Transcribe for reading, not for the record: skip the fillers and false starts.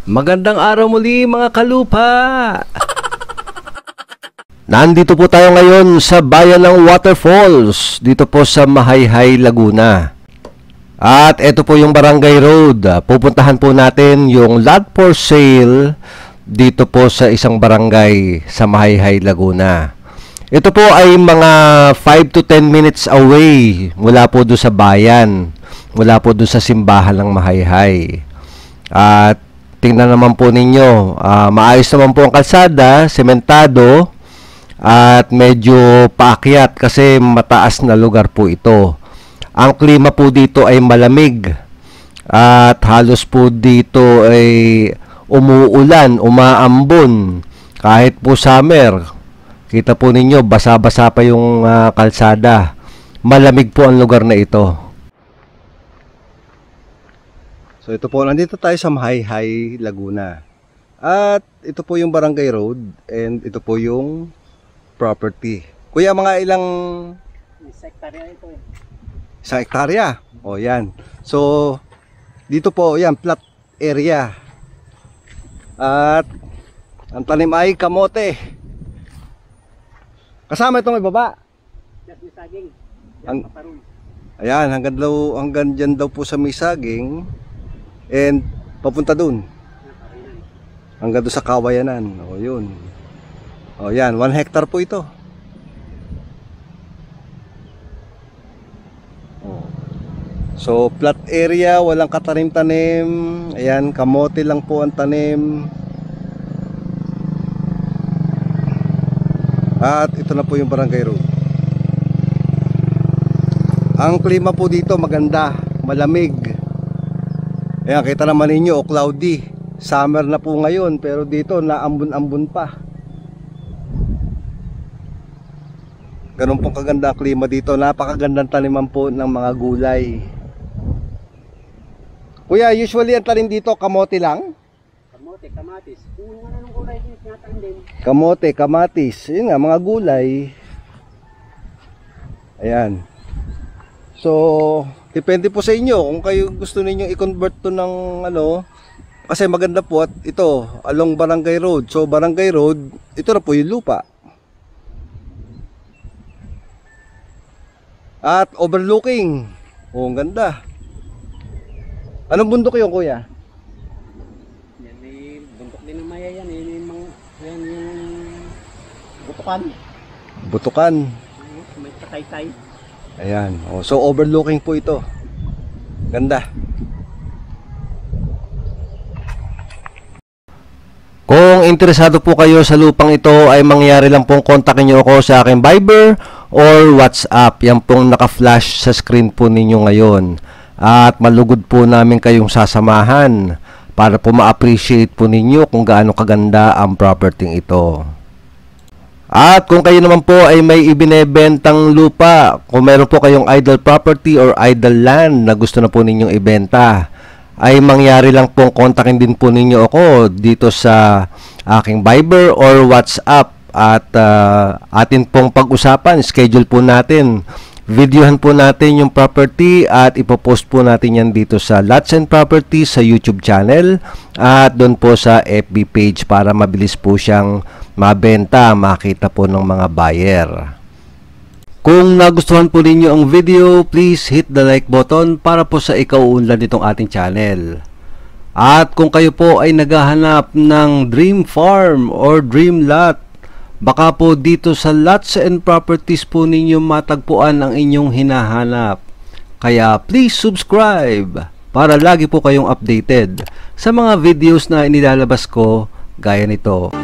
Magandang araw muli mga kalupa! Nandito po tayo ngayon sa bayan ng Waterfalls, dito po sa Mahayhay, Laguna. At ito po yung Barangay Road. Pupuntahan po natin yung lot for sale dito po sa isang barangay sa Mahayhay, Laguna. Ito po ay mga 5 to 10 minutes away mula po doon sa bayan, mula po doon sa simbahan ng Mahayhay. At tingnan naman po ninyo, maayos naman po ang kalsada, sementado, at medyo paakyat kasi mataas na lugar po ito. Ang klima po dito ay malamig at halos po dito ay umuulan, umaambon. Kahit po summer, kita po ninyo, basa-basa pa yung kalsada. Malamig po ang lugar na ito. So ito po, nandito tayo sa Mahayhay, Laguna. At ito po yung Barangay Road and ito po yung property. Kuya, mga ilang... Isang hektarya ito eh. Isang hektarya? O yan. So, dito po, yan, flat area. At ang tanim ay kamote. Kasama itong ibaba. Yes, may saging. Ayan, hanggang dyan daw po sa may saging. And papunta dun hanggang doon sa Kawayanan. O yun. O yan, 1 hectare po ito. O. So flat area, walang katanim-tanim. Ayan, kamote lang po ang tanim. At ito na po yung Barangay Road. Ang klima po dito maganda, malamig. Ayan, kita naman ninyo, cloudy. Summer na po ngayon, pero dito naambon-ambon pa. Ganun pong kaganda ang klima dito. Napakagandang taniman po ng mga gulay. Kuya, usually ang tanim dito, kamote lang? Kamote, kamatis. Kung anong gulay din, tinatanim din. Kamote, kamatis. Yun nga, mga gulay. Ayan. So... depende po sa inyo kung kayo gusto niyo i-convert to ng ano, kasi maganda po at ito along Barangay Road. So Barangay Road, ito na po yung lupa. At overlooking. Oh, ang ganda. Anong bundok 'yon, kuya? Yan ay bundok din ng Maya yan, yung Butukan. Butukan. May Tagaytay. Ayan, oh, so overlooking po ito. Ganda. Kung interesado po kayo sa lupang ito, ay mangyari lang pong kontakin nyo ako sa aking Viber or WhatsApp. Yan pong naka-flash sa screen po ninyo ngayon. At malugod po namin kayong sasamahan para po ma-appreciate po ninyo kung gaano kaganda ang property ito. At kung kayo naman po ay may ibinebentang lupa, kung meron po kayong idle property or idle land na gusto na po ninyong ibenta, ay mangyari lang pong kontakin din po ninyo ako dito sa aking Viber or WhatsApp. At atin pong pag-usapan, schedule po natin, videohan po natin yung property at ipopost po natin yan dito sa Lots and Properties sa YouTube channel at doon po sa FB page para mabilis po siyang mabenta, makita po ng mga buyer. Kung nagustuhan po ninyo ang video, please hit the like button para po sa ikauunlad nitong ating channel. At kung kayo po ay naghahanap ng dream farm or dream lot, baka po dito sa Lots and Properties po ninyo matagpuan ang inyong hinahanap. Kaya please subscribe para lagi po kayong updated sa mga videos na inilalabas ko gaya nito.